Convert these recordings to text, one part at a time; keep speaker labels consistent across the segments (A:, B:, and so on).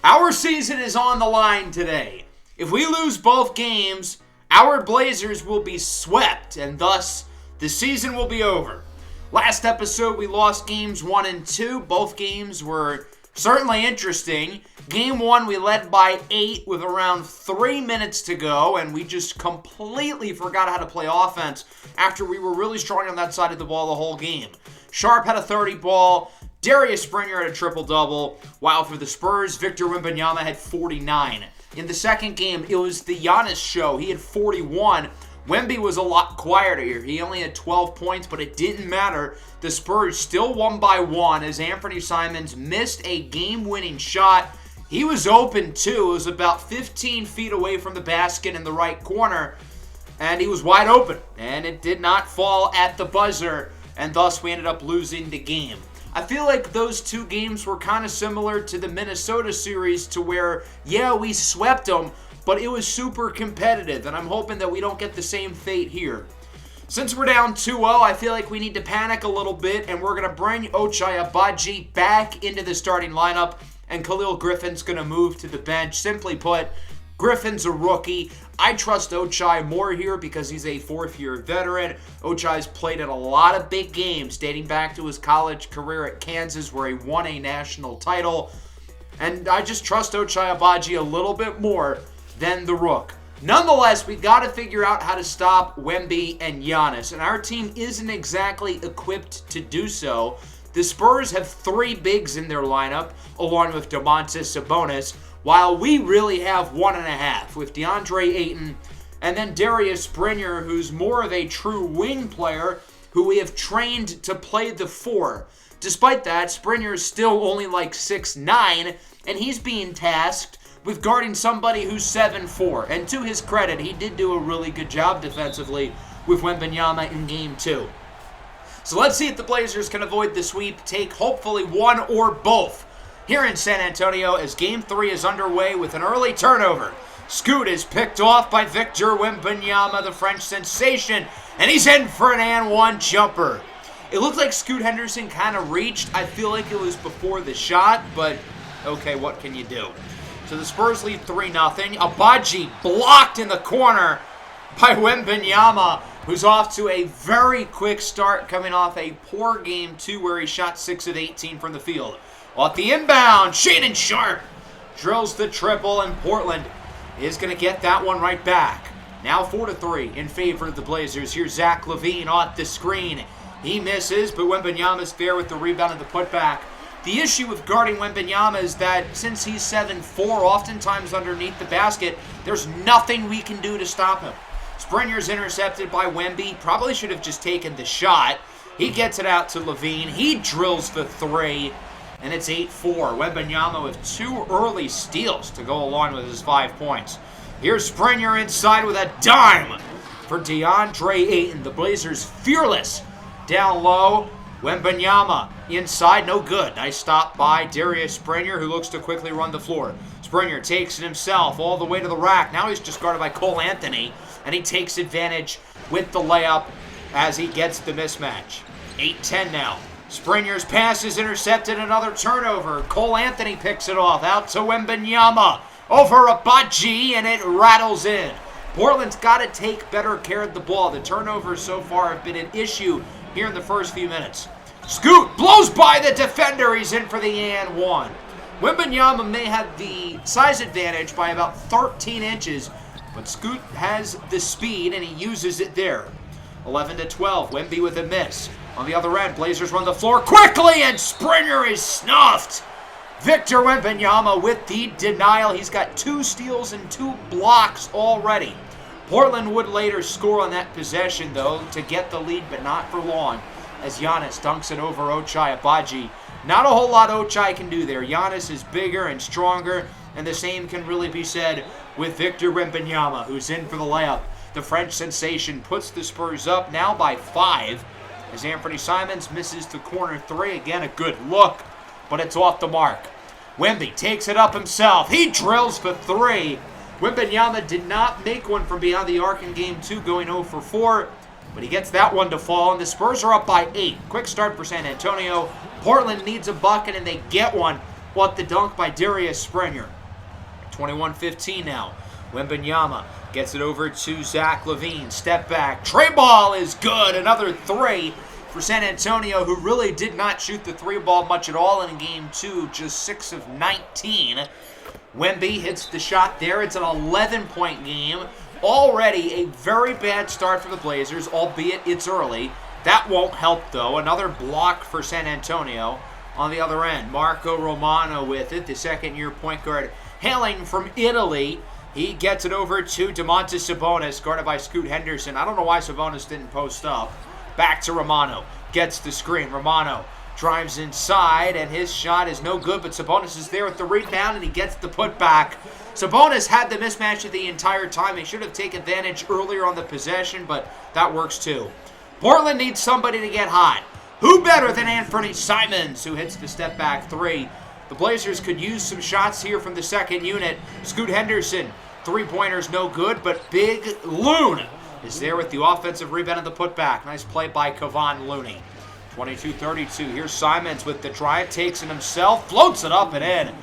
A: Our season is on the line today. If we lose both games, our Blazers will be swept, and thus the season will be over. Last episode, we lost games 1 and 2. Both games were certainly interesting. Game 1, we led by 8 with around 3 minutes to go, and we just completely forgot how to play offense after we were really strong on that side of the ball the whole game. Sharp had a 30 ball. Darius Springer had a triple-double, while for the Spurs, Victor Wembanyama had 49. In the second game, it was the Giannis show. He had 41. Wemby was a lot quieter here. He only had 12 points, but it didn't matter. The Spurs still won by 1 as Anthony Simons missed a game-winning shot. He was open, too. It was about 15 feet away from the basket in the right corner, and he was wide open. And it did not fall at the buzzer, and thus we ended up losing the game. I feel like those two games were kind of similar to the Minnesota series to where, yeah, we swept them, but it was super competitive, and I'm hoping that we don't get the same fate here. Since we're down 2-0, I feel like we need to panic a little bit, and we're going to bring Ochai Agbaji back into the starting lineup, and Khalil Griffin's going to move to the bench. Simply put, Griffin's a rookie. I trust Ochai more here because he's a fourth-year veteran. Ochai's played in a lot of big games dating back to his college career at Kansas where he won a national title. And I just trust Ochai Agbaji a little bit more than the Rook. Nonetheless, we got to figure out how to stop Wemby and Giannis, and our team isn't exactly equipped to do so. The Spurs have 3 bigs in their lineup, along with Domantas Sabonis, while we really have 1.5 with DeAndre Ayton and then Darius Springer, who's more of a true wing player who we have trained to play the 4. Despite that, Springer is still only like 6'9", and he's being tasked with guarding somebody who's 7'4". And to his credit, he did do a really good job defensively with Wembanyama in Game 2. So let's see if the Blazers can avoid the sweep, take hopefully one or both here in San Antonio as Game 3 is underway with an early turnover. Scoot is picked off by Victor Wembanyama, the French sensation, and he's in for an and one jumper. It looked like Scoot Henderson kind of reached. I feel like it was before the shot, but okay, what can you do? So the Spurs lead 3-0. Agbaji blocked in the corner by Wembanyama, who's off to a very quick start coming off a poor Game 2 where he shot 6 of 18 from the field. Off the inbound, Shannon Sharp drills the triple, and Portland is going to get that one right back. Now 4-3 in favor of the Blazers. Here's Zach LaVine off the screen. He misses, but Wembanyama's there with the rebound and the putback. The issue with guarding Wembanyama is that since he's 7'4", oftentimes underneath the basket, there's nothing we can do to stop him. Springer's intercepted by Wemby. Probably should have just taken the shot. He gets it out to LaVine. He drills the 3. And it's 8-4. Wembanyama with 2 early steals to go along with his 5 points. Here's Springer inside with a dime for DeAndre Ayton. The Blazers fearless down low. Wembanyama inside, no good. Nice stop by Darius Springer, who looks to quickly run the floor. Springer takes it himself all the way to the rack. Now he's just guarded by Cole Anthony, and he takes advantage with the layup as he gets the mismatch. 8-10 now. Springer's pass is intercepted, another turnover. Cole Anthony picks it off, out to Wembanyama. Over Agbaji, and it rattles in. Portland's got to take better care of the ball. The turnovers so far have been an issue here in the first few minutes. Scoot blows by the defender. He's in for the and one. Wembanyama may have the size advantage by about 13 inches, but Scoot has the speed, and he uses it there. 11-12, Wemby with a miss. On the other end, Blazers run the floor quickly, and Springer is snuffed. Victor Wembanyama with the denial. He's got 2 steals and 2 blocks already. Portland would later score on that possession, though, to get the lead, but not for long, as Giannis dunks it over Ochai Agbaji. Not a whole lot Ochai can do there. Giannis is bigger and stronger, and the same can really be said with Victor Wembanyama, who's in for the layup. The French sensation puts the Spurs up now by 5. As Anthony Simons misses the corner 3. Again, a good look, but it's off the mark. Wemby takes it up himself. He drills for 3. Wembanyama did not make one from beyond the arc in Game 2, going 0 for 4. But he gets that one to fall, and the Spurs are up by 8. Quick start for San Antonio. Portland needs a bucket, and they get one What the dunk by Darius Springer. 21-15 now. Wembanyama gets it over to Zach LaVine. Step back. Tray ball is good. Another three for San Antonio, who really did not shoot the three ball much at all in game 2. Just 6 of 19. Wemby hits the shot there. It's an 11-point game. Already a very bad start for the Blazers, albeit it's early. That won't help, though. Another block for San Antonio on the other end. Marco Romano with it, the second-year point guard hailing from Italy. He gets it over to Domantas Sabonis, guarded by Scoot Henderson. I don't know why Sabonis didn't post up. Back to Romano. Gets the screen. Romano drives inside, and his shot is no good, but Sabonis is there with the rebound, and he gets the putback. Sabonis had the mismatch the entire time. He should have taken advantage earlier on the possession, but that works too. Portland needs somebody to get hot. Who better than Anthony Simons, who hits the step-back three? The Blazers could use some shots here from the second unit. Scoot Henderson, three-pointers no good, but Big Loon is there with the offensive rebound and the putback. Nice play by Kevon Looney. 22-32. Here's Simons with the drive, takes it himself, floats it up and in.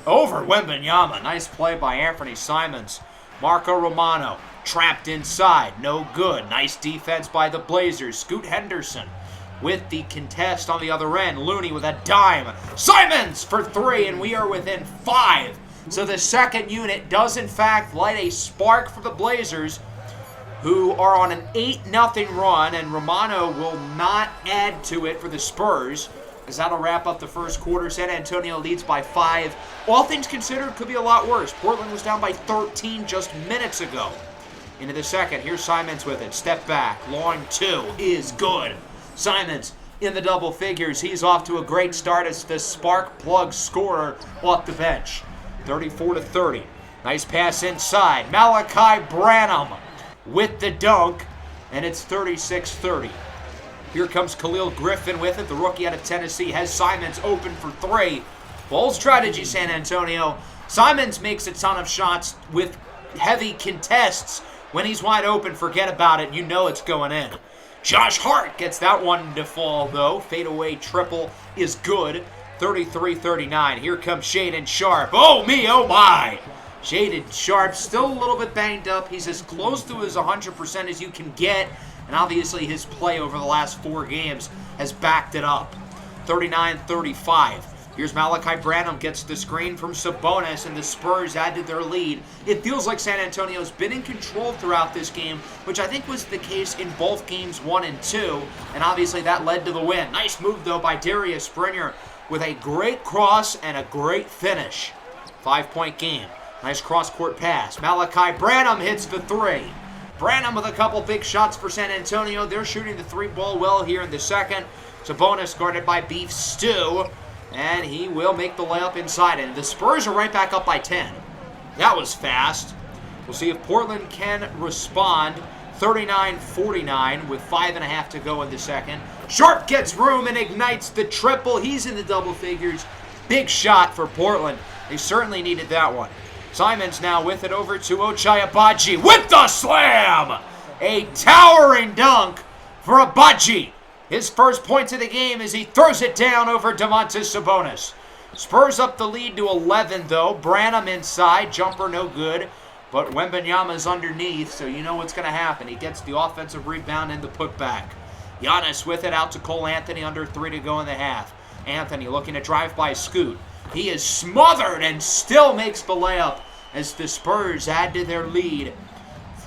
A: Over Wembanyama. Nice play by Anthony Simons. Marco Romano trapped inside. No good. Nice defense by the Blazers. Scoot Henderson with the contest on the other end. Looney with a dime. Simons for three, and we are within 5. So the second unit does, in fact, light a spark for the Blazers, who are on an 8-0 run, and Romano will not add to it for the Spurs, as that'll wrap up the first quarter. San Antonio leads by 5. All things considered, could be a lot worse. Portland was down by 13 just minutes ago. Into the second, here's Simons with it. Step back, long two is good. Simons in the double figures. He's off to a great start as the spark plug scorer off the bench. 34-30. Nice pass inside. Malachi Branham with the dunk, and it's 36-30. Here comes Khalil Griffin with it. The rookie out of Tennessee has Simons open for three. Bold strategy, San Antonio. Simons makes a ton of shots with heavy contests. When he's wide open, forget about it. You know it's going in. Josh Hart gets that one to fall, though. Fadeaway triple is good. 33-39. Here comes Shaedon Sharpe. Oh, me, oh, my. Shaedon Sharpe still a little bit banged up. He's as close to his 100% as you can get. And obviously his play over the last 4 games has backed it up. 39-35. Here's Malachi Branham, gets the screen from Sabonis, and the Spurs add to their lead. It feels like San Antonio's been in control throughout this game, which I think was the case in both games 1 and 2, and obviously that led to the win. Nice move, though, by Darius Springer with a great cross and a great finish. 5-point game. Nice cross-court pass. Malachi Branham hits the three. Branham with a couple big shots for San Antonio. They're shooting the three ball well here in the second. Sabonis guarded by Beef Stew, and he will make the layup inside. And the Spurs are right back up by 10. That was fast. We'll see if Portland can respond. 39-49 with 5.5 to go in the second. Sharpe gets room and ignites the triple. He's in the double figures. Big shot for Portland. They certainly needed that one. Simons now with it over to Ochai Agbaji with the slam! A towering dunk for Agbaji. His first points of the game as he throws it down over Domantas Sabonis. Spurs up the lead to 11, though. Branham inside. Jumper no good. But Wembanyama's underneath, so you know what's going to happen. He gets the offensive rebound and the putback. Giannis with it out to Cole Anthony, under 3 to go in the half. Anthony looking to drive by Scoot. He is smothered and still makes the layup as the Spurs add to their lead.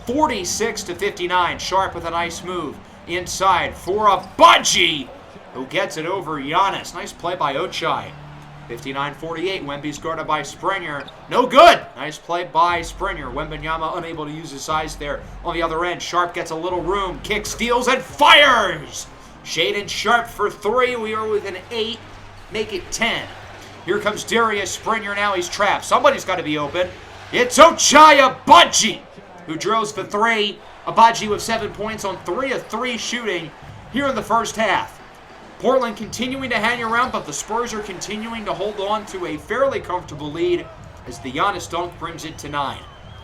A: 46-59. Sharpe with a nice move inside for Agbaji, who gets it over Giannis. Nice play by Ochai. 59-48. Wemby's guarded by Springer. No good. Nice play by Springer. Wembanyama unable to use his size there. On the other end, Sharpe gets a little room. Kick, steals, and fires. Shaedon Sharpe for three. We are within 8. Make it 10. Here comes Darius Springer. Now he's trapped. Somebody's got to be open. It's Ochai Agbaji, who drills the three. Agbaji with 7 points on 3 of 3 shooting here in the first half. Portland continuing to hang around, but the Spurs are continuing to hold on to a fairly comfortable lead as the Giannis dunk brings it to 9.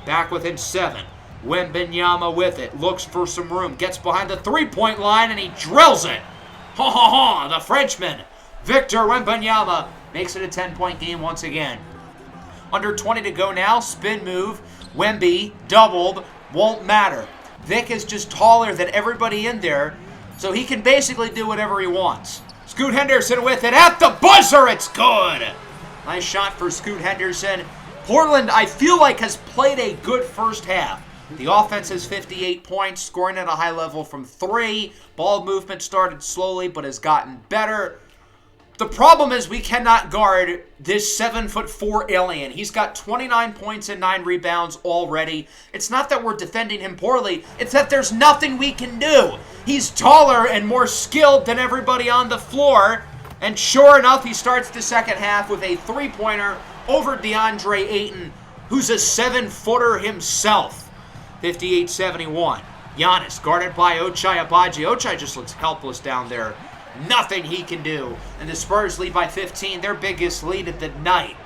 A: Back within 7. Wembanyama with it. Looks for some room. Gets behind the three-point line, and he drills it. Ha ha ha! The Frenchman, Victor Wembanyama, makes it a 10-point game once again. Under 20 to go now, spin move, Wemby, doubled, won't matter. Vic is just taller than everybody in there, so he can basically do whatever he wants. Scoot Henderson with it at the buzzer, it's good! Nice shot for Scoot Henderson. Portland, I feel like, has played a good first half. The offense has 58 points, scoring at a high level from 3. Ball movement started slowly, but has gotten better. The problem is we cannot guard this 7'4" alien. He's got 29 points and 9 rebounds already. It's not that we're defending him poorly. It's that there's nothing we can do. He's taller and more skilled than everybody on the floor. And sure enough, he starts the second half with a 3-pointer over DeAndre Ayton, who's a 7-footer himself. 58-71. Giannis guarded by Ochai Agbaji. Ochai just looks helpless down there. Nothing he can do. And the Spurs lead by 15, their biggest lead of the night.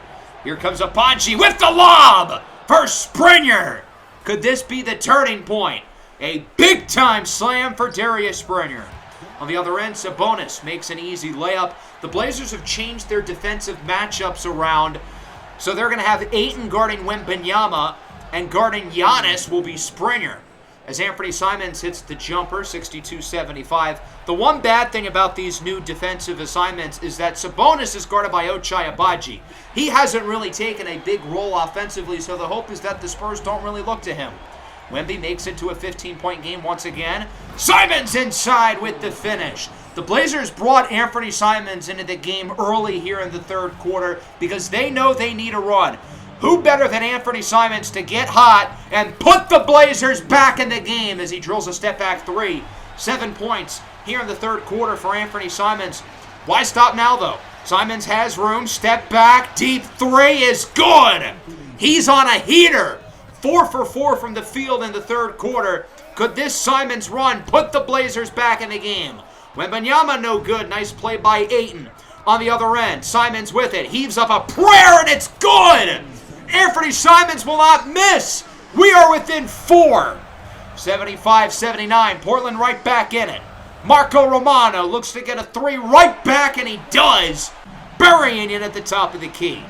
A: Here comes Agbaji with the lob for Springer. Could this be the turning point? A big-time slam for Darius Springer. On the other end, Sabonis makes an easy layup. The Blazers have changed their defensive matchups around, so they're going to have Ayton guarding Wembanyama, and guarding Giannis will be Springer. As Anthony Simons hits the jumper, 62-75. The one bad thing about these new defensive assignments is that Sabonis is guarded by Ochai Agbaji. He hasn't really taken a big role offensively, so the hope is that the Spurs don't really look to him. Wemby makes it to a 15-point game once again. Simons inside with the finish. The Blazers brought Anthony Simons into the game early here in the third quarter because they know they need a run. Who better than Anthony Simons to get hot and put the Blazers back in the game as he drills a step-back 3. 7 points here in the third quarter for Anthony Simons. Why stop now, though? Simons has room. Step back. Deep 3 is good. He's on a heater. 4 for 4 from the field in the third quarter. Could this Simons run put the Blazers back in the game? Wembanyama no good. Nice play by Ayton. On the other end, Simons with it. Heaves up a prayer, and it's good! Anthony Simons will not miss. We are within 4. 75-79. Portland right back in it. Marco Romano looks to get a 3 right back, and he does. Burying it at the top of the key.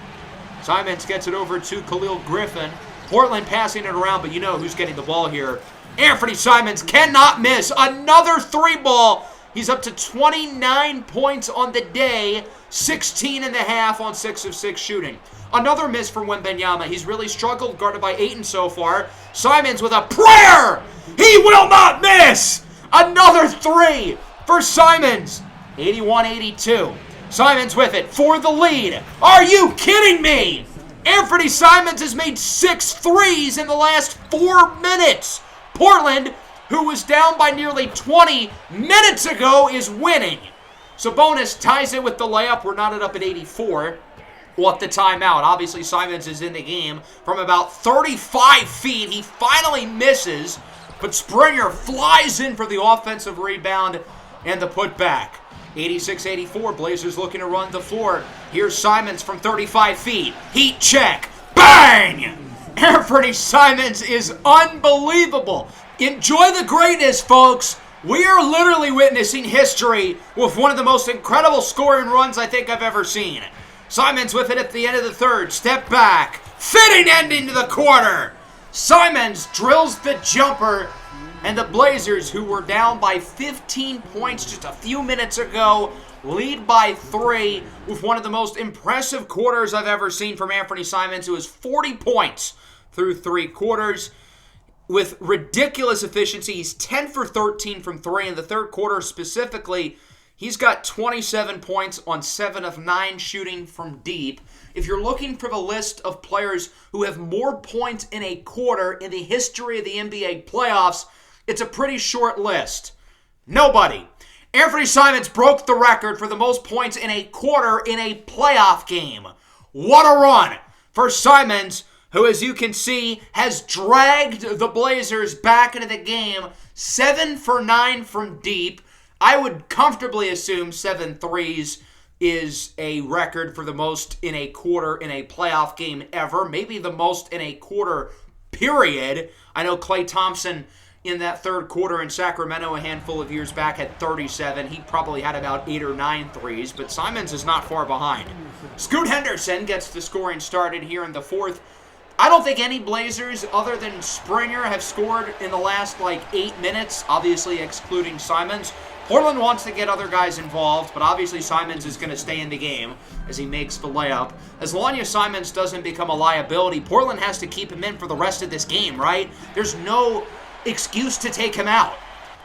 A: Simons gets it over to Khalil Griffin. Portland passing it around, but you know who's getting the ball here. Anthony Simons cannot miss. Another 3-ball. He's up to 29 points on the day. 16.5 on 6 of 6 shooting. Another miss for Wembanyama. He's really struggled, guarded by Ayton so far. Simons with a prayer. He will not miss. Another 3 for Simons. 81-82. Simons with it for the lead. Are you kidding me? Anthony Simons has made 6 threes in the last 4 minutes. Portland, who was down by nearly 20 minutes ago, is winning. Sabonis ties it with the layup. We're knotted up at 84. Well, at the timeout. Obviously, Simons is in the game from about 35 feet. He finally misses, but Springer flies in for the offensive rebound and the putback. 86-84, Blazers looking to run the floor. Here's Simons from 35 feet. Heat check. Bang! Anthony Simons is unbelievable. Enjoy the greatness, folks. We are literally witnessing history with one of the most incredible scoring runs I think I've ever seen. Simons with it at the end of the third. Step back. Fitting ending to the quarter. Simons drills the jumper. And the Blazers, who were down by 15 points just a few minutes ago, lead by 3 with one of the most impressive quarters I've ever seen from Anthony Simons, who has 40 points through 3 quarters. With ridiculous efficiency, he's 10 for 13 from 3. In the third quarter specifically, he's got 27 points on 7 of 9 shooting from deep. If you're looking for the list of players who have more points in a quarter in the history of the NBA playoffs, it's a pretty short list. Nobody. Anthony Simons broke the record for the most points in a quarter in a playoff game. What a run for Simons, who, as you can see, has dragged the Blazers back into the game. 7 for 9 from deep. I would comfortably assume 7 threes is a record for the most in a quarter in a playoff game ever. Maybe the most in a quarter, period. I know Klay Thompson in that third quarter in Sacramento a handful of years back had 37. He probably had about 8 or 9 threes, but Simons is not far behind. Scoot Henderson gets the scoring started here in the fourth. I don't think any Blazers other than Springer have scored in the last 8 minutes, obviously excluding Simons. Portland wants to get other guys involved, but obviously Simons is going to stay in the game as he makes the layup. As long as Simons doesn't become a liability, Portland has to keep him in for the rest of this game, right? There's no excuse to take him out.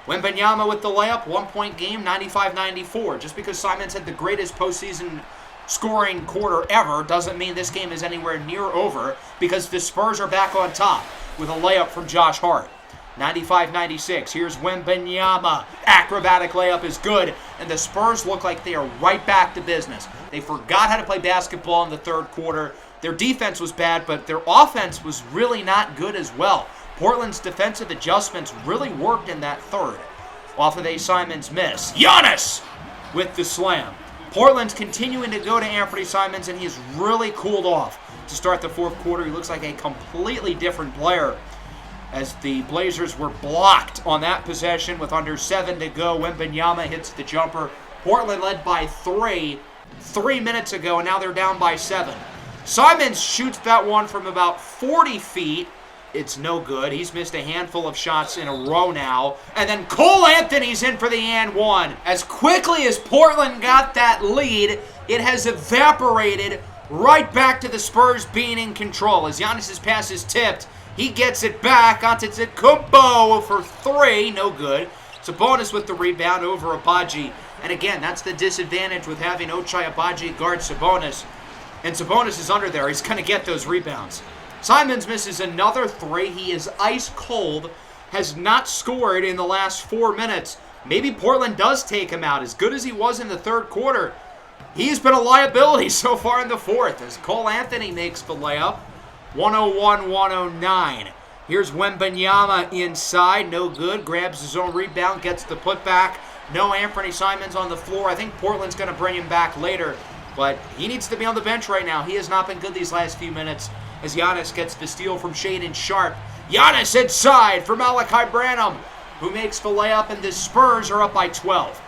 A: Wembanyama with the layup, 1-point game, 95-94. Just because Simons had the greatest postseason scoring quarter ever doesn't mean this game is anywhere near over, because the Spurs are back on top with a layup from Josh Hart. 95-96. Here's Wembanyama. Acrobatic layup is good, and the Spurs look like they are right back to business. They forgot how to play basketball in the third quarter. Their defense was bad, but their offense was really not good as well. Portland's defensive adjustments really worked in that third. Off of a Simons miss. Giannis with the slam. Portland's continuing to go to Anthony Simons, and he's really cooled off to start the fourth quarter. He looks like a completely different player as the Blazers were blocked on that possession with under 7 to go. Wembanyama hits the jumper. Portland led by 3 minutes ago, and now they're down by 7. Simons shoots that one from about 40 feet. It's no good. He's missed a handful of shots in a row now. And then Cole Anthony's in for the and one. As quickly as Portland got that lead, it has evaporated right back to the Spurs being in control. As Giannis's pass is tipped, he gets it back onto Kumbo for 3. No good. Sabonis with the rebound over Abaji. And again, that's the disadvantage with having Ochai Abaji guard Sabonis. And Sabonis is under there. He's going to get those rebounds. Simons misses another 3. He is ice cold. Has not scored in the last 4 minutes. Maybe Portland does take him out. As good as he was in the third quarter, he's been a liability so far in the fourth. As Cole Anthony makes the layup. 101-109. Here's Wembanyama inside. No good. Grabs his own rebound. Gets the putback. No Anthony Simons on the floor. I think Portland's going to bring him back later. But he needs to be on the bench right now. He has not been good these last few minutes. As Giannis gets the steal from Shaedon Sharpe. Giannis inside for Malachi Branham, who makes the layup, and the Spurs are up by 12.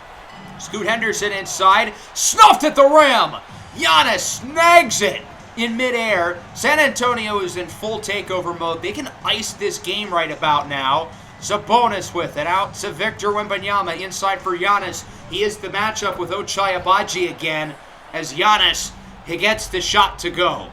A: Scoot Henderson inside. Snuffed at the rim. Giannis snags it in midair. San Antonio is in full takeover mode. They can ice this game right about now. Sabonis with it out to Victor Wembanyama inside for Giannis. He is the matchup with Ochai Abaji again as Giannis, he gets the shot to go.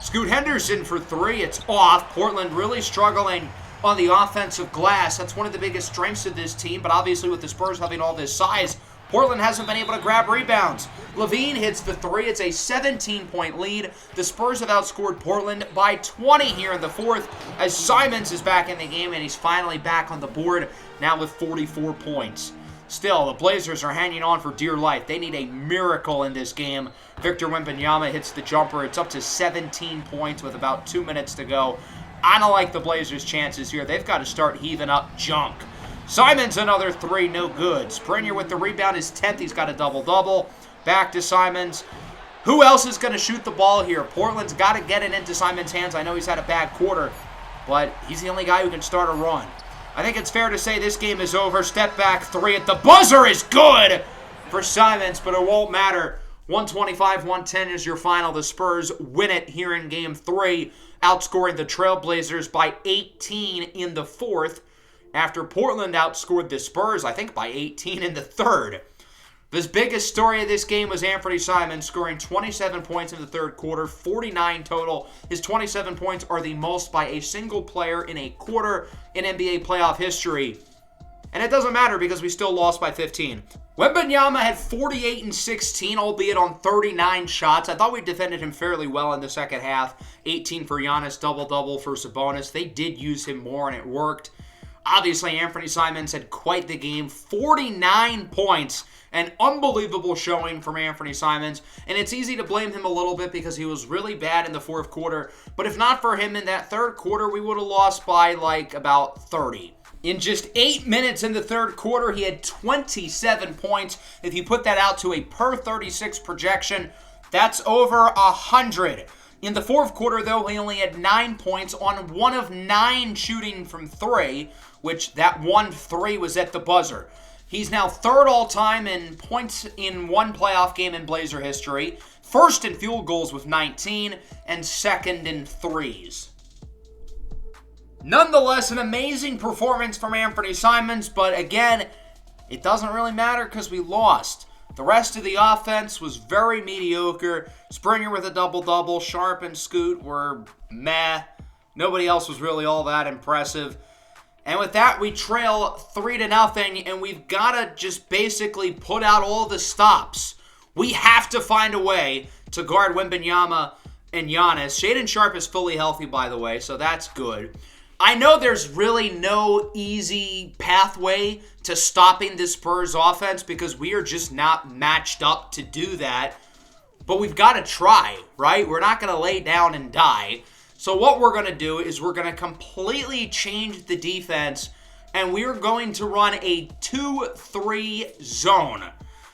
A: Scoot Henderson for 3. It's off. Portland really struggling on the offensive glass. That's one of the biggest strengths of this team, but obviously with the Spurs having all this size, Portland hasn't been able to grab rebounds. LaVine hits the 3. It's a 17-point lead. The Spurs have outscored Portland by 20 here in the fourth as Simons is back in the game, and he's finally back on the board now with 44 points. Still, the Blazers are hanging on for dear life. They need a miracle in this game. Victor Wembanyama hits the jumper. It's up to 17 points with about 2 minutes to go. I don't like the Blazers' chances here. They've got to start heaving up junk. Simons another 3, no good. Springer with the rebound, his 10th. He's got a double-double. Back to Simons. Who else is going to shoot the ball here? Portland's got to get it into Simons' hands. I know he's had a bad quarter, but he's the only guy who can start a run. I think it's fair to say this game is over. Step back 3 at the buzzer is good for Simons, but it won't matter. 125-110 is your final. The Spurs win it here in Game 3, outscoring the Trailblazers by 18 in the fourth, after Portland outscored the Spurs, I think, by 18 in the third. The biggest story of this game was Anthony Simons scoring 27 points in the third quarter, 49 total. His 27 points are the most by a single player in a quarter in NBA playoff history. And it doesn't matter because we still lost by 15. Wembanyama had 48 and 16, albeit on 39 shots. I thought we defended him fairly well in the second half. 18 for Giannis, double-double for Sabonis. They did use him more, and it worked. Obviously, Anthony Simons had quite the game. 49 points. An unbelievable showing from Anthony Simons. And it's easy to blame him a little bit because he was really bad in the fourth quarter. But if not for him in that third quarter, we would have lost by about 30. In just 8 minutes in the third quarter, he had 27 points. If you put that out to a per 36 projection, that's over 100 In the fourth quarter, though, he only had 9 points on 1 of 9 shooting from 3, which that 1-3 was at the buzzer. He's now third all-time in points in one playoff game in Blazer history, first in field goals with 19, and second in threes. Nonetheless, an amazing performance from Anthony Simons, but again, it doesn't really matter because we lost. The rest of the offense was very mediocre. Springer with a double-double. Sharp and Scoot were meh. Nobody else was really all that impressive. And with that, we trail 3-0, and we've got to just basically put out all the stops. We have to find a way to guard Wembanyama and Giannis. Shaedon Sharpe is fully healthy, by the way, so that's good. I know there's really no easy pathway to stopping the Spurs offense because we are just not matched up to do that. But we've got to try, right? We're not going to lay down and die. So what we're going to do is we're going to completely change the defense, and we're going to run a 2-3 zone.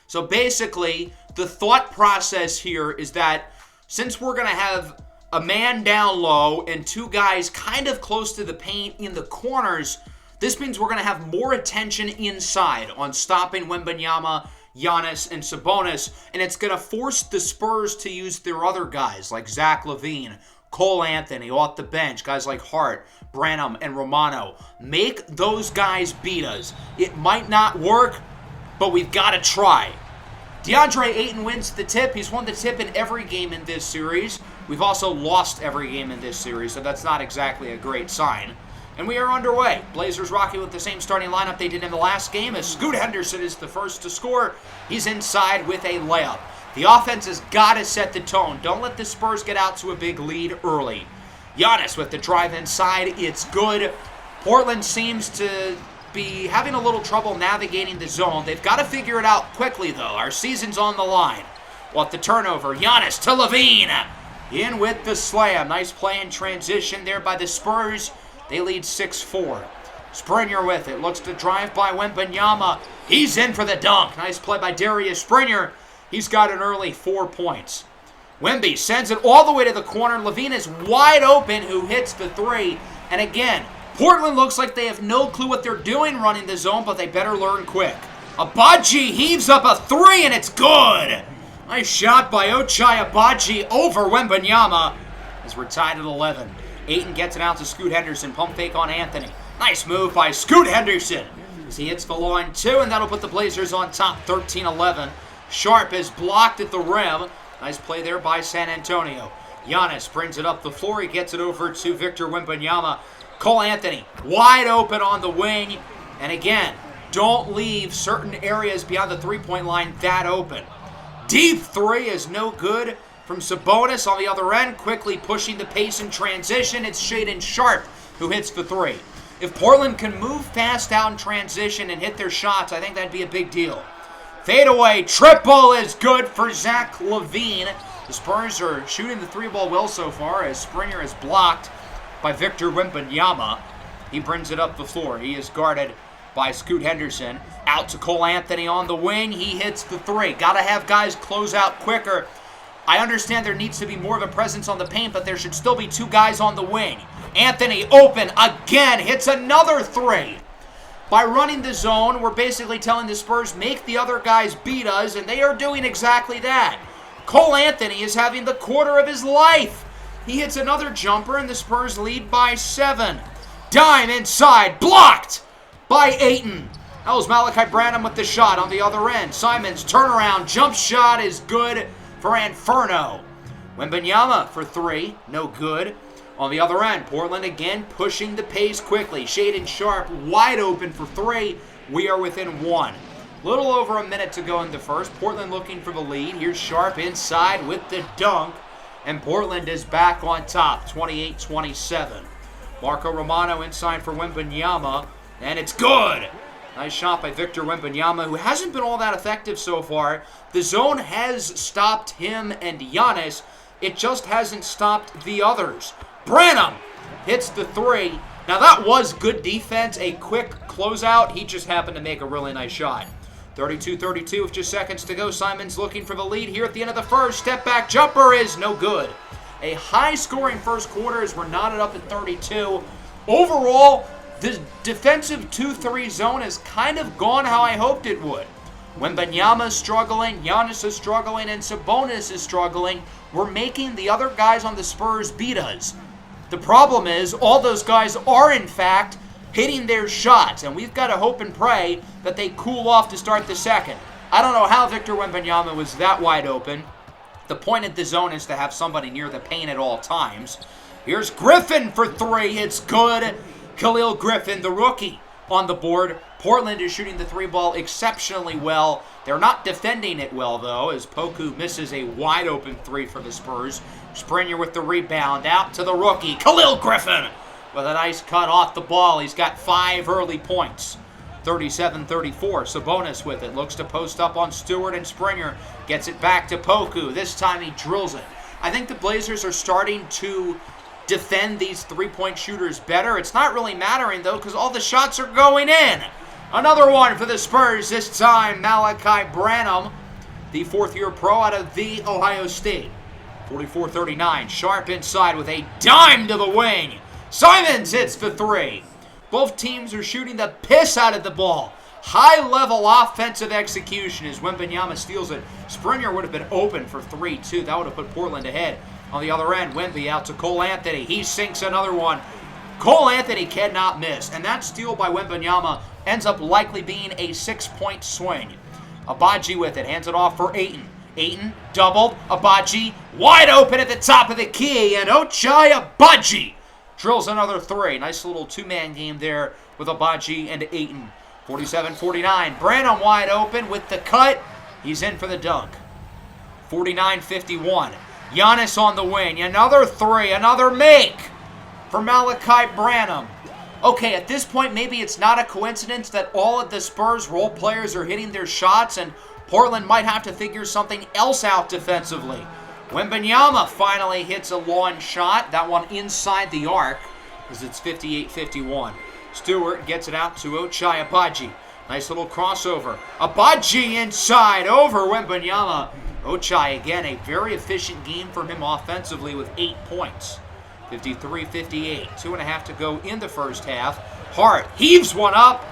A: So basically, the thought process here is that since we're going to have a man down low and 2 guys kind of close to the paint in the corners, this means we're going to have more attention inside on stopping Wembanyama, Giannis, and Sabonis, and it's going to force the Spurs to use their other guys like Zach LaVine, Cole Anthony off the bench, guys like Hart, Branham, and Romano. Make those guys beat us. It might not work, but we've got to try. DeAndre Ayton wins the tip. He's won the tip in every game in this series. We've also lost every game in this series, so that's not exactly a great sign. And we are underway. Blazers rocking with the same starting lineup they did in the last game as Scoot Henderson is the first to score. He's inside with a layup. The offense has got to set the tone. Don't let the Spurs get out to a big lead early. Giannis with the drive inside. It's good. Portland seems to be having a little trouble navigating the zone. They've got to figure it out quickly, though. Our season's on the line. What the turnover. Giannis to LaVine. In with the slam. Nice play in transition there by the Spurs. They lead 6-4. Springer with it. Looks to drive by Wembanyama. He's in for the dunk. Nice play by Darius Springer. He's got an early 4 points. Wemby sends it all the way to the corner. LaVine is wide open, who hits the 3. And again, Portland looks like they have no clue what they're doing running the zone, but they better learn quick. Agbaji heaves up a 3, and it's good. Nice shot by Ochai Agbaji over Wembanyama as we're tied at 11. Ayton gets it out to Scoot Henderson. Pump fake on Anthony. Nice move by Scoot Henderson as he hits the line 2, and that'll put the Blazers on top 13-11. Sharp is blocked at the rim. Nice play there by San Antonio. Giannis brings it up the floor. He gets it over to Victor Wembanyama. Cole Anthony wide open on the wing. And again, don't leave certain areas beyond the three-point line that open. Deep 3 is no good from Sabonis on the other end. Quickly pushing the pace in transition. It's Shaedon Sharpe who hits the 3. If Portland can move fast out in transition and hit their shots, I think that'd be a big deal. Fadeaway triple is good for Zach LaVine. The Spurs are shooting the 3-ball well so far as Springer is blocked by Victor Wembanyama. He brings it up the floor. He is guarded by Scoot Henderson. Out to Cole Anthony on the wing. He hits the 3. Got to have guys close out quicker. I understand there needs to be more of a presence on the paint, but there should still be 2 guys on the wing. Anthony open again. Hits another 3. By running the zone, we're basically telling the Spurs, make the other guys beat us, and they are doing exactly that. Cole Anthony is having the quarter of his life. He hits another jumper, and the Spurs lead by 7. Dime inside, blocked by Ayton. That was Malachi Branham with the shot on the other end. Simons turnaround jump shot is good for Inferno. Wembanyama for 3, no good. On the other end, Portland again pushing the pace quickly. Shaedon Sharpe wide open for 3. We are within 1. Little over a minute to go in the first. Portland looking for the lead. Here's Sharpe inside with the dunk. And Portland is back on top, 28-27. Marco Romano inside for Wembanyama. And it's good. Nice shot by Victor Wembanyama, who hasn't been all that effective so far. The zone has stopped him and Giannis. It just hasn't stopped the others. Branham hits the 3. Now that was good defense, a quick closeout. He just happened to make a really nice shot. 32-32 with just seconds to go. Simons looking for the lead here at the end of the first. Step back jumper is no good. A high-scoring first quarter as we're knotted up at 32. Overall, the defensive 2-3 zone has kind of gone how I hoped it would. Wembanyama is struggling, Giannis is struggling, and Sabonis is struggling. We're making the other guys on the Spurs beat us. The problem is, all those guys are, in fact, hitting their shots, and we've got to hope and pray that they cool off to start the second. I don't know how Victor Wembanyama was that wide open. The point of the zone is to have somebody near the paint at all times. Here's Griffin for three. It's good. Khalil Griffin, the rookie, on the board. Portland is shooting the three ball exceptionally well. They're not defending it well, though, as Poku misses a wide-open three for the Spurs. Springer with the rebound. Out to the rookie, Khalil Griffin, with a nice cut off the ball. He's got 5 early points. 37-34. Sabonis with it. Looks to post up on Stewart, and Springer gets it back to Poku. This time he drills it. I think the Blazers are starting to defend these three-point shooters better. It's not really mattering, though, because all the shots are going in. Another one for the Spurs, this time Malachi Branham, the fourth-year pro out of the Ohio State. 44-39, Sharp inside with a dime to the wing. Simons hits the three. Both teams are shooting the piss out of the ball. High-level offensive execution as Wembanyama steals it. Springer would have been open for 3, too. That would have put Portland ahead. On the other end, Wemby out to Cole Anthony. He sinks another one. Cole Anthony cannot miss, and that steal by Wembanyama ends up likely being a 6-point swing. Abaji with it, hands it off for Ayton. Ayton doubled, Abaji wide open at the top of the key, and Ochai Abaji drills another three. Nice little two-man game there with Abaji and Ayton. 47-49, Branham wide open with the cut. He's in for the dunk. 49-51, Giannis on the wing. Another three, another make for Malachi Branham. Okay, at this point, maybe it's not a coincidence that all of the Spurs role players are hitting their shots, and Portland might have to figure something else out defensively. Wembanyama finally hits a long shot, that one inside the arc, as it's 58-51. Stewart gets it out to Ochai Abaji. Nice little crossover. Abaji inside over Wembanyama. Ochai, again, a very efficient game for him offensively with 8 points. 53-58. 2.5 to go in the first half. Hart heaves one up,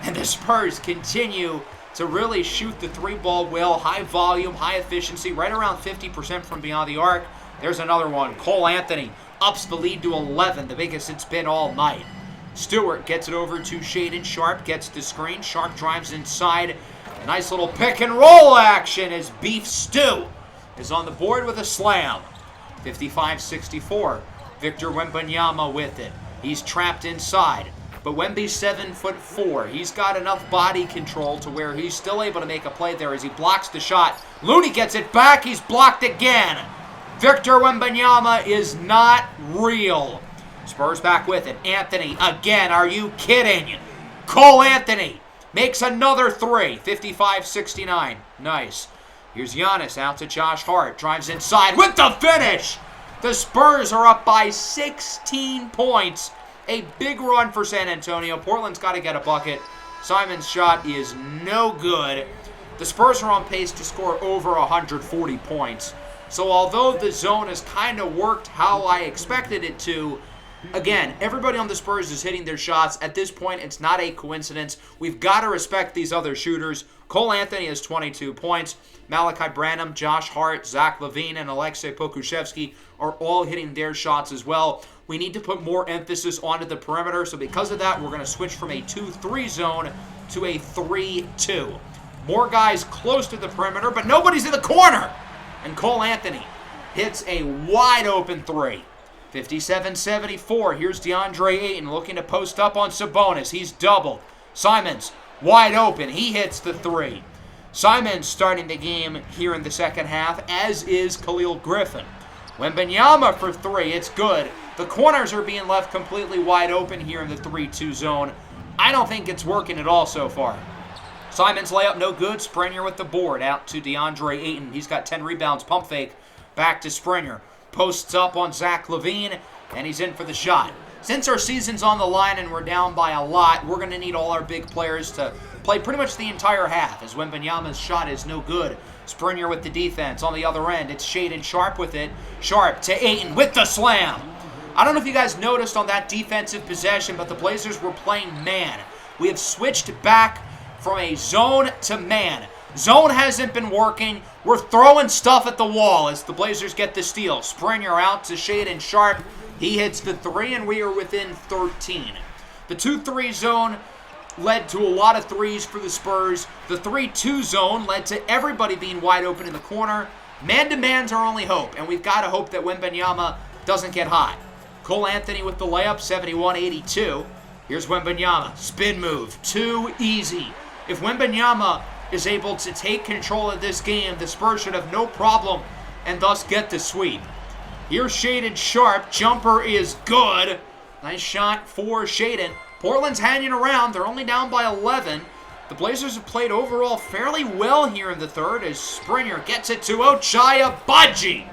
A: and the Spurs continue to really shoot the three ball well. High volume, high efficiency, right around 50% from beyond the arc. There's another one. Cole Anthony ups the lead to 11, the biggest it's been all night. Stewart gets it over to Shaedon Sharp, gets the screen. Sharp drives inside. Nice little pick and roll action as Beef Stew is on the board with a slam. 55-64. Victor Wembanyama with it. He's trapped inside. But Wemby's 7'4". He's got enough body control to where he's still able to make a play there as he blocks the shot. Looney gets it back. He's blocked again. Victor Wembanyama is not real. Spurs back with it. Anthony again. Are you kidding? Cole Anthony makes another three. 55-69. Nice. Here's Giannis out to Josh Hart. Drives inside with the finish. The Spurs are up by 16 points. A big run for San Antonio. Portland's got to get a bucket. Simon's shot is no good. The Spurs are on pace to score over 140 points. So although the zone has kind of worked how I expected it to, again, everybody on the Spurs is hitting their shots. At this point, it's not a coincidence. We've got to respect these other shooters. Cole Anthony has 22 points. Malachi Branham, Josh Hart, Zach LaVine, and Aleksej Pokusevski are all hitting their shots as well. We need to put more emphasis onto the perimeter, so because of that, we're going to switch from a 2-3 zone to a 3-2. More guys close to the perimeter, but nobody's in the corner. And Cole Anthony hits a wide-open three. 57-74. Here's DeAndre Ayton looking to post up on Sabonis. He's doubled. Simons wide open. He hits the three. Simons starting the game here in the second half, as is Khalil Griffin. Wembanyama for three. It's good. The corners are being left completely wide open here in the 3-2 zone. I don't think it's working at all so far. Simons layup no good. Springer with the board out to DeAndre Ayton. He's got 10 rebounds. Pump fake. Back to Springer. Posts up on Zach LaVine, and he's in for the shot. Since our season's on the line and we're down by a lot, we're going to need all our big players to played pretty much the entire half, as Wembanyama's shot is no good. Springer with the defense on the other end. It's Shaedon Sharpe with it. Sharpe to Ayton with the slam. I don't know if you guys noticed on that defensive possession, but the Blazers were playing man. We have switched back from a zone to man. Zone hasn't been working. We're throwing stuff at the wall as the Blazers get the steal. Springer out to Shaedon Sharpe. He hits the three, and we are within 13. The 2-3 zone led to a lot of threes for the Spurs. The 3-2 zone led to everybody being wide open in the corner. Man-to-man's our only hope, and we've got to hope that Wembanyama doesn't get hot. Cole Anthony with the layup, 71-82. Here's Wembanyama. Spin move. Too easy. If Wembanyama is able to take control of this game, the Spurs should have no problem and thus get the sweep. Here's Shaedon Sharpe. Jumper is good. Nice shot for Shaedon. Portland's hanging around. They're only down by 11. The Blazers have played overall fairly well here in the third as Springer gets it to Ochai Agbaji,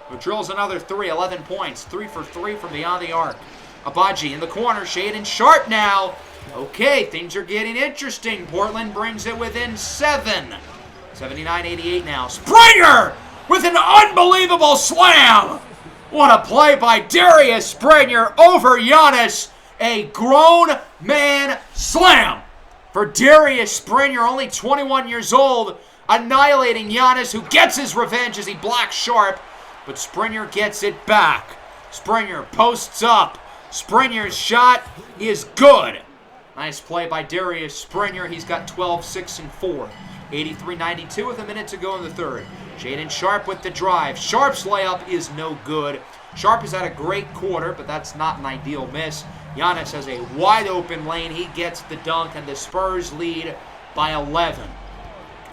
A: who drills another three, 11 points, 3 for 3 from beyond the arc. Agbaji in the corner, Shaedon Sharpe now. Okay, things are getting interesting. Portland brings it within 7. 79-88 now. Springer with an unbelievable slam. What a play by Darius Springer over Giannis. A grown man slam for Darius Springer, only 21 years old, annihilating Giannis, who gets his revenge as he blocks Sharpe, but Springer gets it back. Springer posts up. Springer's shot is good. Nice play by Darius Springer. He's got 12, 6, and 4. 83-92 with a minute to go in the third. Shaedon Sharpe with the drive. Sharpe's layup is no good. Sharpe has had a great quarter, but that's not an ideal miss. Giannis has a wide open lane. He gets the dunk, and the Spurs lead by 11.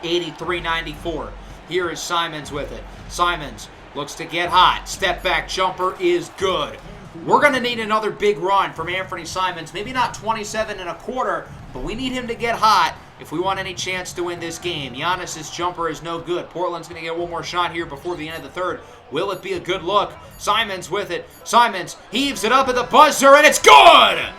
A: 83-94. Here is Simons with it. Simons looks to get hot. Step back jumper is good. We're going to need another big run from Anthony Simons. Maybe not 27 and a quarter, but we need him to get hot if we want any chance to win this game. Giannis's jumper is no good. Portland's going to get one more shot here before the end of the third. Will it be a good look? Simons with it. Simons heaves it up at the buzzer, and it's good!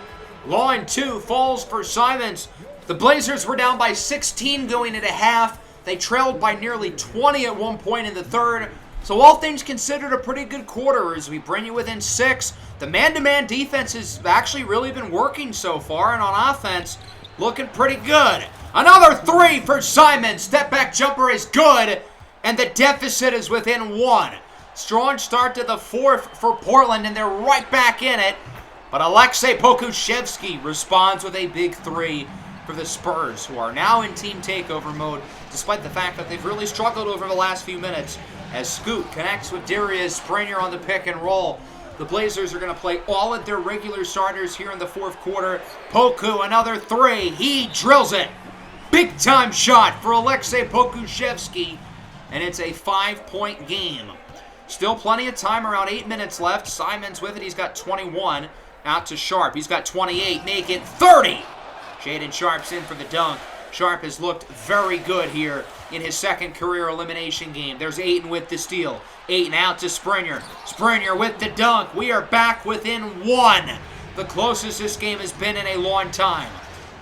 A: Line 2 falls for Simons. The Blazers were down by 16 going into half. They trailed by nearly 20 at one point in the third. So all things considered, a pretty good quarter as we bring you within 6. The man-to-man defense has actually really been working so far, and on offense, looking pretty good. Another 3 for Simons. Step-back jumper is good, and the deficit is within 1. Strong start to the fourth for Portland, and they're right back in it. But Aleksej Pokusevski responds with a big 3 for the Spurs, who are now in team takeover mode, despite the fact that they've really struggled over the last few minutes. As Scoot connects with Darius Springer on the pick and roll. The Blazers are going to play all of their regular starters here in the fourth quarter. Poku, another 3. He drills it. Big time shot for Aleksej Pokusevski, and it's a 5-point game. Still plenty of time, around 8 minutes left. Simons with it. He's got 21. Out to Sharpe. He's got 28. Make it 30. Shaedon Sharpe's in for the dunk. Sharpe has looked very good here in his second career elimination game. There's Ayton with the steal. Ayton out to Springer. Springer with the dunk. We are back within 1. The closest this game has been in a long time.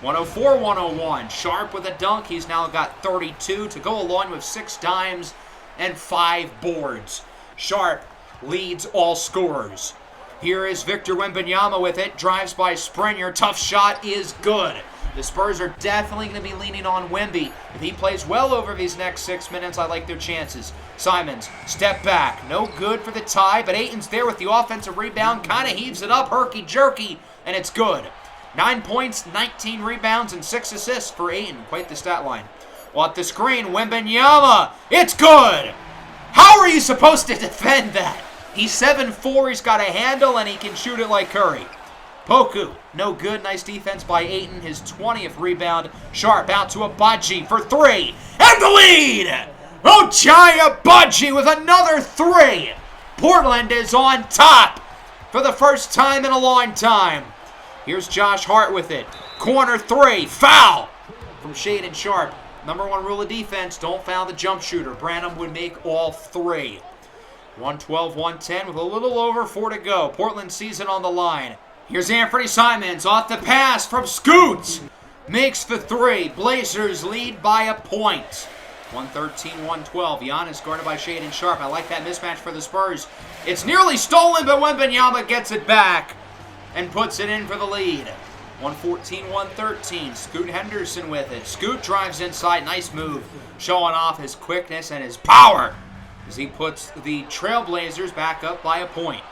A: 104-101. Sharpe with a dunk. He's now got 32 to go along with 6 dimes and 5 boards. Sharpe leads all scorers. Here is Victor Wembanyama with it. Drives by Springer. Tough shot is good. The Spurs are definitely going to be leaning on Wemby. If he plays well over these next 6 minutes, I like their chances. Simons, step back. No good for the tie, but Ayton's there with the offensive rebound. Kind of heaves it up, herky-jerky, and it's good. 9 points, 19 rebounds, and 6 assists for Ayton. Quite the stat line. Well, at the screen, Wembanyama. It's good! How are you supposed to defend that? He's 7'4", he's got a handle, and he can shoot it like Curry. Poku, no good. Nice defense by Ayton. His 20th rebound. Sharpe out to Agbaji for 3. And the lead! Ochai Agbaji with another 3. Portland is on top for the first time in a long time. Here's Josh Hart with it. Corner 3. Foul from Shaedon Sharpe. Number 1 rule of defense, don't foul the jump shooter. Branham would make all 3. 112-110 with a little over 4 to go. Portland season on the line. Here's Anthony Simons off the pass from Scoot. makes the three. Blazers lead by a point. 113-112. Giannis guarded by Shaedon Sharpe. I like that mismatch for the Spurs. It's nearly stolen, but Wembanyama gets it back and puts it in for the lead. 114-113. Scoot Henderson with it. Scoot drives inside. Nice move. Showing off his quickness and his power as he puts the Trailblazers back up by a point.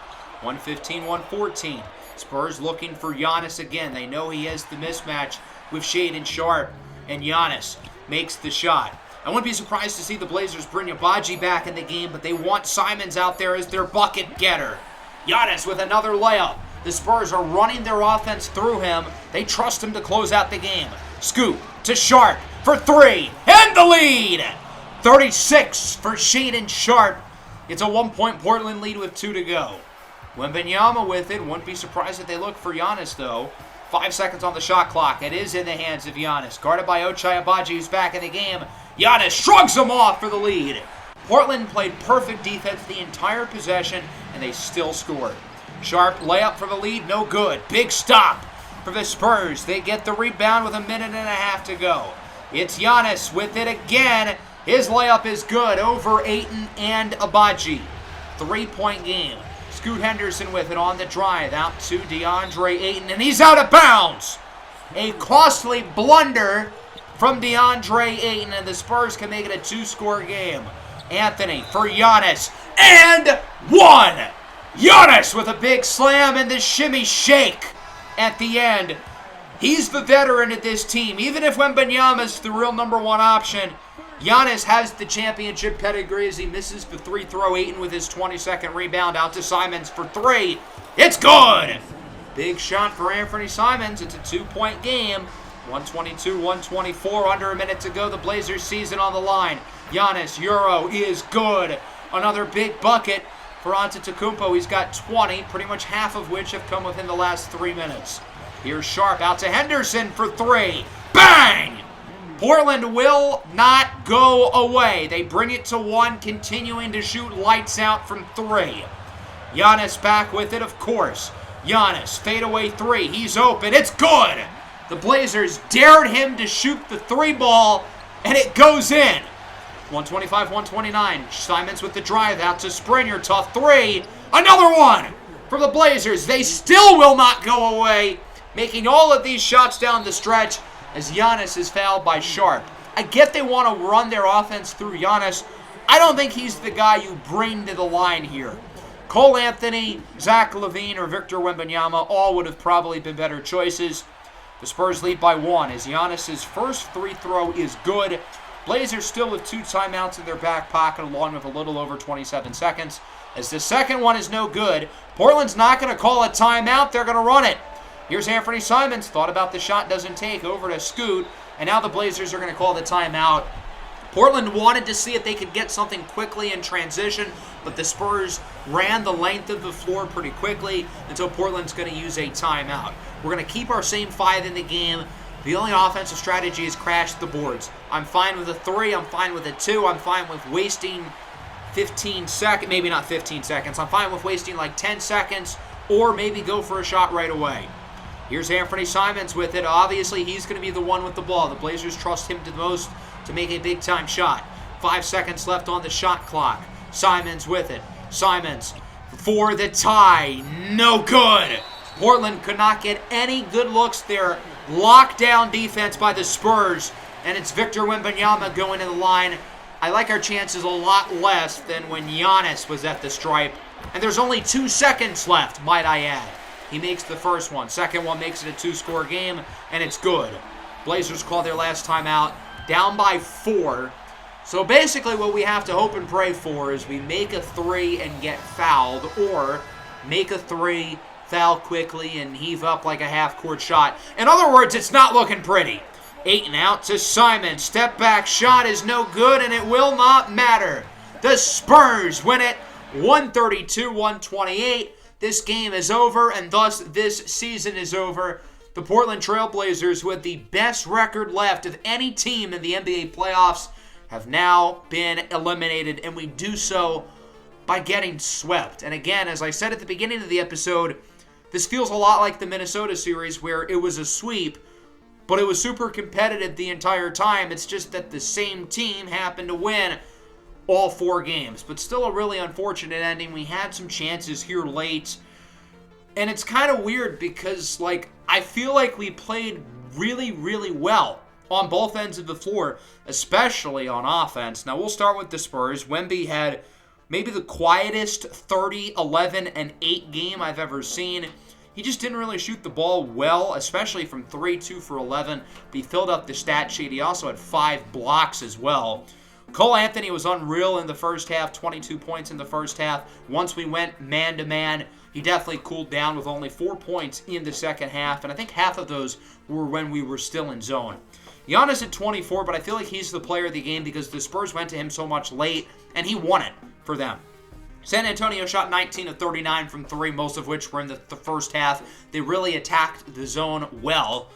A: 115-114. Spurs looking for Giannis again. They know he has the mismatch with Shaedon Sharpe, and Giannis makes the shot. I wouldn't be surprised to see the Blazers bring Agbaji back in the game, but they want Simons out there as their bucket getter. Giannis with another layup. The Spurs are running their offense through him. They trust him to close out the game. Scoot to Sharpe for three, and the lead! 36 for Shaedon Sharpe. It's a 1-point Portland lead with 2 to go. Wembanyama with it. Wouldn't be surprised if they look for Giannis, though. 5 seconds on the shot clock. It is in the hands of Giannis. Guarded by Ochai Agbaji, who's back in the game. Giannis shrugs him off for the lead. Portland played perfect defense the entire possession, and they still scored. Sharpe layup for the lead, no good. Big stop for the Spurs. They get the rebound with 1.5 minutes to go. It's Giannis with it again. His layup is good over Ayton and Agbaji. 3-point game. Scoot Henderson with it on the drive. Out to DeAndre Ayton, and he's out of bounds. A costly blunder from DeAndre Ayton, and the Spurs can make it a 2-score game. Anthony for Giannis, and one! Giannis with a big slam and the shimmy shake at the end. He's the veteran at this team. Even if Wembanyama's the real number one option, Giannis has the championship pedigree as he misses the free throw. Ayton with his 22nd rebound out to Simons for three. It's good! Big shot for Anthony Simons. It's a 2-point game. 122-124, under a minute to go. The Blazers season on the line. Giannis, Euro is good. Another big bucket for Antetokounmpo. He's got 20, pretty much half of which have come within the last 3 minutes. Here's Sharpe out to Henderson for three. Bang! Portland will not go away. They bring it to 1, continuing to shoot lights out from 3. Giannis back with it, of course. Giannis, fadeaway 3. He's open. It's good! The Blazers dared him to shoot the 3 ball, and it goes in. 125-129. Simons with the drive out to Springer. Tough 3. Another one from the Blazers. They still will not go away, making all of these shots down the stretch as Giannis is fouled by Sharpe. I get they want to run their offense through Giannis. I don't think he's the guy you bring to the line here. Cole Anthony, Zach LaVine, or Victor Wembanyama all would have probably been better choices. The Spurs lead by 1 as Giannis' first free throw is good. Blazers still with 2 timeouts in their back pocket along with a little over 27 seconds. As the second one is no good, Portland's not going to call a timeout. They're going to run it. Here's Anthony Simons. Thought about the shot, doesn't take. Over to Scoot. And now the Blazers are going to call the timeout. Portland wanted to see if they could get something quickly in transition, but the Spurs ran the length of the floor pretty quickly, and so Portland's going to use a timeout. We're going to keep our same 5 in the game. The only offensive strategy is crash the boards. I'm fine with a 3. I'm fine with a 2. I'm fine with wasting 15 seconds. Maybe not 15 seconds. I'm fine with wasting like 10 seconds, or maybe go for a shot right away. Here's Anthony Simons with it. Obviously, he's going to be the one with the ball. The Blazers trust him the most to make a big-time shot. 5 seconds left on the shot clock. Simons with it. Simons for the tie. No good. Portland could not get any good looks there. Lockdown defense by the Spurs, and it's Victor Wembanyama going to the line. I like our chances a lot less than when Giannis was at the stripe. And there's only 2 seconds left, might I add. He makes the first one. Second one makes it a 2-score game, and it's good. Blazers call their last timeout, down by 4. So basically what we have to hope and pray for is we make a 3 and get fouled, or make a 3, foul quickly, and heave up like a half-court shot. In other words, it's not looking pretty. Ayton out to Simon. Step back shot is no good, and it will not matter. The Spurs win it 132-128. This game is over, and thus this season is over. The Portland Trailblazers, with the best record left of any team in the NBA playoffs, have now been eliminated, and we do so by getting swept. And again, as I said at the beginning of the episode, this feels a lot like the Minnesota series where it was a sweep, but it was super competitive the entire time. It's just that the same team happened to win all 4 games. But still a really unfortunate ending. We had some chances here late. And it's kind of weird because, like, I feel like we played really, really well on both ends of the floor, especially on offense. Now, we'll start with the Spurs. Wemby had maybe the quietest 30, 11, and 8 game I've ever seen. He just didn't really shoot the ball well, especially from 3, 2 for 11. But he filled up the stat sheet. He also had 5 blocks as well. Cole Anthony was unreal in the first half, 22 points in the first half. Once we went man-to-man, he definitely cooled down with only 4 points in the second half, and I think half of those were when we were still in zone. Giannis at 24, but I feel like he's the player of the game because the Spurs went to him so much late, and he won it for them. San Antonio shot 19 of 39 from 3, most of which were in the first half. They really attacked the zone well.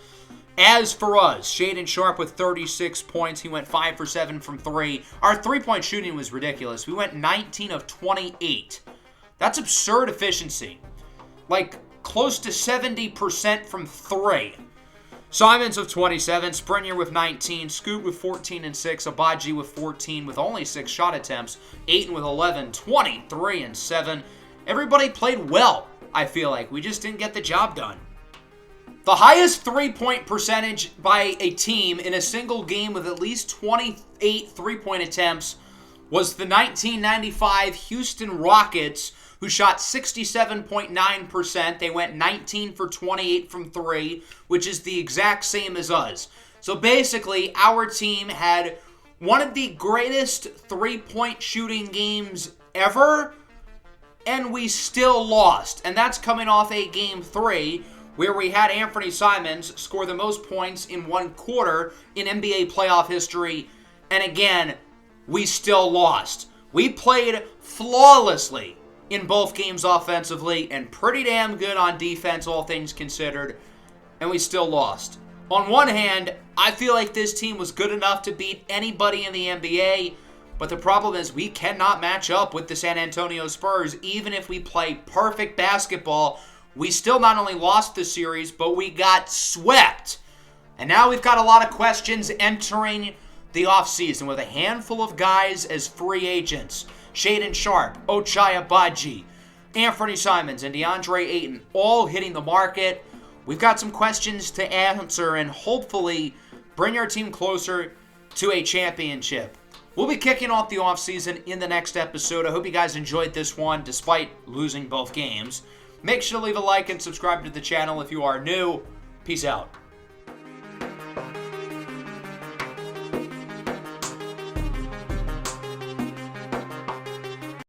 A: As for us, Shaedon Sharpe with 36 points. He went 5 for 7 from 3. Our three-point shooting was ridiculous. We went 19 of 28. That's absurd efficiency. Like, close to 70% from 3. Simons with 27, Springer with 19, Scoot with 14 and 6, Abaji with 14 with only 6 shot attempts, Ayton with 11, 23 and 7. Everybody played well, I feel like. We just didn't get the job done. The highest three-point percentage by a team in a single game with at least 28 three-point attempts was the 1995 Houston Rockets, who shot 67.9%. They went 19 for 28 from 3, which is the exact same as us. So basically, our team had one of the greatest three-point shooting games ever, and we still lost. And that's coming off a Game 3 where we had Anthony Simons score the most points in one quarter in NBA playoff history. And again, we still lost. We played flawlessly in both games offensively and pretty damn good on defense, all things considered, and we still lost. On one hand, I feel like this team was good enough to beat anybody in the NBA, but the problem is we cannot match up with the San Antonio Spurs. Even if we play perfect basketball, we still not only lost the series, but we got swept. And now we've got a lot of questions entering the offseason with a handful of guys as free agents. Shaedon Sharpe, Ochai Agbaji, Anthony Simons, and DeAndre Ayton all hitting the market. We've got some questions to answer and hopefully bring our team closer to a championship. We'll be kicking off the offseason in the next episode. I hope you guys enjoyed this one despite losing both games. Make sure to leave a like and subscribe to the channel if you are new. Peace out.